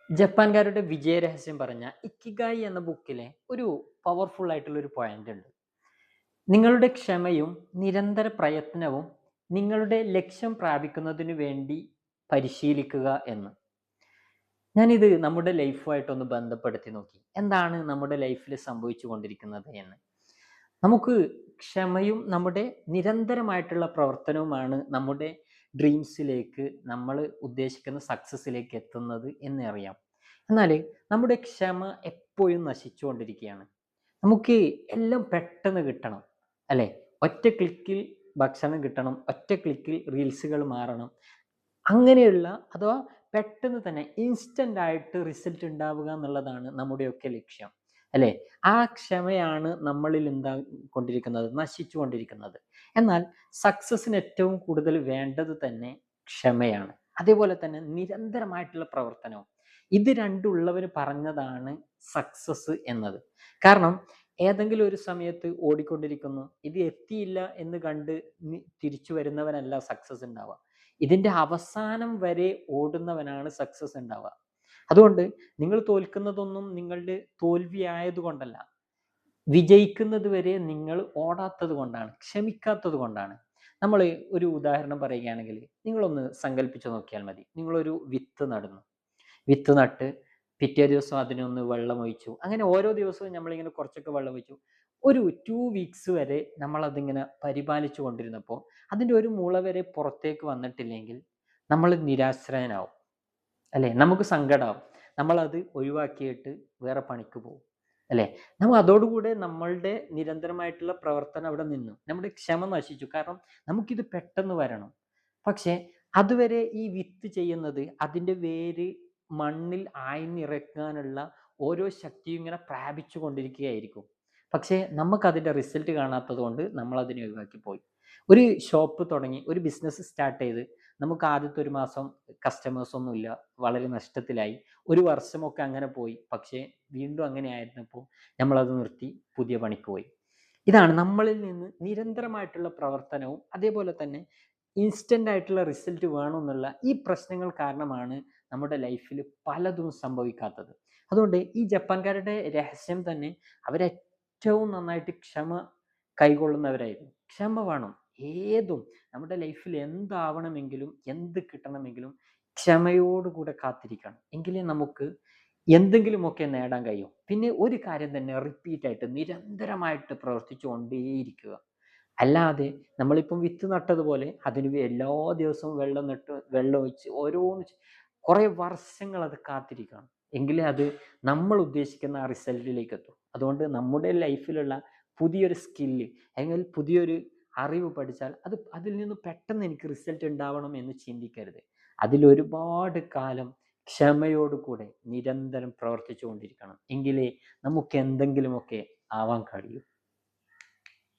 ജപ്പാൻകാരുടെ വിജയരഹസ്യം പറഞ്ഞ ഇക്കിഗായി എന്ന ബുക്കിലെ ഒരു പവർഫുൾ ആയിട്ടുള്ള ഒരു പോയിന്റ് ഉണ്ട്. നിങ്ങളുടെ ക്ഷമയും നിരന്തര പ്രയത്നവും നിങ്ങളുടെ ലക്ഷ്യം പ്രാപിക്കുന്നതിനു വേണ്ടി പരിശീലിക്കുക എന്ന്. ഞാനിത് നമ്മുടെ ലൈഫുമായിട്ടൊന്ന് ബന്ധപ്പെടുത്തി നോക്കി. എന്താണ് നമ്മുടെ ലൈഫിൽ സംഭവിച്ചു കൊണ്ടിരിക്കുന്നത് എന്ന്. നമുക്ക് ക്ഷമയും നമ്മുടെ നിരന്തരമായിട്ടുള്ള പ്രവർത്തനവുമാണ് നമ്മുടെ ഡ്രീംസിലേക്ക്, നമ്മൾ ഉദ്ദേശിക്കുന്ന സക്സസ്സിലേക്ക് എത്തുന്നത് എന്നറിയാം. എന്നാൽ നമ്മുടെ ക്ഷമ എപ്പോഴും നശിച്ചുകൊണ്ടിരിക്കുകയാണ്. നമുക്ക് എല്ലാം പെട്ടെന്ന് കിട്ടണം, അല്ലേ? ഒറ്റ ക്ലിക്കിൽ ഭക്ഷണം കിട്ടണം, ഒറ്റ ക്ലിക്കിൽ റീൽസുകൾ മാറണം, അങ്ങനെയുള്ള അഥവാ പെട്ടെന്ന് തന്നെ ഇൻസ്റ്റന്റ് ആയിട്ട് റിസൾട്ട് ഉണ്ടാവുക എന്നുള്ളതാണ് നമ്മുടെയൊക്കെ ലക്ഷ്യം, അല്ലേ? ആ ക്ഷമയാണ് നമ്മളിൽ കൊണ്ടിരിക്കുന്നത്, നശിച്ചുകൊണ്ടിരിക്കുന്നത്. എന്നാൽ സക്സസിന് ഏറ്റവും കൂടുതൽ വേണ്ടത് തന്നെ ക്ഷമയാണ്. അതേപോലെ തന്നെ നിരന്തരമായിട്ടുള്ള പ്രവർത്തനവും. ഇത് രണ്ടുള്ളവർ പറഞ്ഞതാണ് സക്സസ് എന്നത്. കാരണം ഏതെങ്കിലും ഒരു സമയത്ത് ഓടിക്കൊണ്ടിരിക്കുന്നു, ഇത് എത്തിയില്ല എന്ന് കണ്ട് തിരിച്ചു വരുന്നവനല്ല സക്സസ് ഉണ്ടാവുക. ഇതിന്റെ അവസാനം വരെ ഓടുന്നവനാണ് സക്സസ് ഉണ്ടാവുക. അതുകൊണ്ട് നിങ്ങൾ തോൽക്കുന്നതൊന്നും നിങ്ങളുടെ തോൽവി ആയതുകൊണ്ടല്ല, വിജയിക്കുന്നത് വരെ നിങ്ങൾ ഓടാത്തത് കൊണ്ടാണ്, ക്ഷമിക്കാത്തത് കൊണ്ടാണ്. നമ്മൾ ഒരു ഉദാഹരണം പറയുകയാണെങ്കിൽ, നിങ്ങളൊന്ന് സങ്കല്പിച്ചു നോക്കിയാൽ മതി. നിങ്ങളൊരു വിത്ത് നടുന്നു, വിത്ത് നട്ട് പിറ്റേ ദിവസം അതിനൊന്ന് വെള്ളമൊഴിച്ചു, അങ്ങനെ ഓരോ ദിവസവും നമ്മളിങ്ങനെ കുറച്ചൊക്കെ വെള്ളമൊഴിച്ചു. ഒരു 2 വീക്സ് വരെ നമ്മളതിങ്ങനെ പരിപാലിച്ചു കൊണ്ടിരുന്നപ്പോൾ അതിൻ്റെ ഒരു മുള വരെ പുറത്തേക്ക് വന്നിട്ടില്ലെങ്കിൽ നമ്മൾ നിരാശ്രയനാവും, അല്ലേ? നമുക്ക് സങ്കടമാവും. നമ്മളത് ഒഴിവാക്കിയിട്ട് വേറെ പണിക്ക് പോകും, അല്ലേ? നമ്മൾ അതോടുകൂടെ നമ്മളുടെ നിരന്തരമായിട്ടുള്ള പ്രവർത്തനം അവിടെ നിന്നു, നമ്മുടെ ക്ഷമ നശിച്ചു. കാരണം നമുക്കിത് പെട്ടെന്ന് വരണം. പക്ഷേ അതുവരെ ഈ വിത്ത് ചെയ്യുന്നത് അതിൻ്റെ വേര് മണ്ണിൽ ആഴ്ന്നിറക്കാനുള്ള ഓരോ ശക്തിയും ഇങ്ങനെ പ്രാപിച്ചു കൊണ്ടിരിക്കുകയായിരിക്കും. പക്ഷേ നമുക്കതിൻ്റെ റിസൾട്ട് കാണാത്തത് കൊണ്ട് നമ്മൾ അതിനെ ഒഴിവാക്കി പോയി. ഒരു ഷോപ്പ് തുടങ്ങി, ഒരു ബിസിനസ് സ്റ്റാർട്ട് ചെയ്ത്, നമുക്ക് ആദ്യത്തെ ഒരു മാസം കസ്റ്റമേഴ്സ് ഒന്നുമില്ല, വളരെ നഷ്ടത്തിലായി. ഒരു വർഷമൊക്കെ അങ്ങനെ പോയി. പക്ഷേ വീണ്ടും അങ്ങനെ ആയിരുന്നപ്പോൾ നമ്മളത് നിർത്തി പുതിയ പണിക്ക് പോയി. ഇതാണ് നമ്മളിൽ നിന്ന് നിരന്തരമായിട്ടുള്ള പ്രവർത്തനവും അതേപോലെ തന്നെ ഇൻസ്റ്റന്റ് ആയിട്ടുള്ള റിസൾട്ട് വേണമെന്നുള്ള ഈ പ്രശ്നങ്ങൾ കാരണമാണ് നമ്മുടെ ലൈഫിൽ പലതും സംഭവിക്കാത്തത്. അതുകൊണ്ട് ഈ ജപ്പാൻകാരുടെ രഹസ്യം തന്നെ അവരേറ്റവും നന്നായിട്ട് ക്ഷമ കൈകൊള്ളുന്നവരായിരുന്നു. ക്ഷമ വേണം. ഏതും നമ്മുടെ ലൈഫിൽ എന്താവണമെങ്കിലും എന്ത് കിട്ടണമെങ്കിലും ക്ഷമയോടുകൂടെ കാത്തിരിക്കണം. എങ്കിലേ നമുക്ക് എന്തെങ്കിലുമൊക്കെ നേടാൻ കഴിയും. പിന്നെ ഒരു കാര്യം തന്നെ റിപ്പീറ്റ് ആയിട്ട് നിരന്തരമായിട്ട് പ്രവർത്തിച്ചു കൊണ്ടേയിരിക്കുക. അല്ലാതെ നമ്മളിപ്പം വിത്ത് നട്ടതുപോലെ അതിന് എല്ലാ ദിവസവും വെള്ളം നട്ട് വെള്ളം ഒഴിച്ച് ഓരോന്ന് കുറേ വർഷങ്ങൾ അത് കാത്തിരിക്കണം. എങ്കിലേ അത് നമ്മൾ ഉദ്ദേശിക്കുന്ന ആ റിസൾട്ടിലേക്ക് എത്തും. അതുകൊണ്ട് നമ്മുടെ ലൈഫിലുള്ള പുതിയൊരു സ്കില്ല് അല്ലെങ്കിൽ പുതിയൊരു അറിവ് പഠിച്ചാൽ അതിൽ നിന്ന് പെട്ടെന്ന് എനിക്ക് റിസൾട്ട് ഉണ്ടാവണം എന്ന് ചിന്തിക്കരുത്. അതിലൊരുപാട് കാലം ക്ഷമയോടുകൂടെ നിരന്തരം പ്രവർത്തിച്ചു കൊണ്ടിരിക്കണം. എങ്കിലേ നമുക്ക് എന്തെങ്കിലുമൊക്കെ ആവാൻ കഴിയൂ.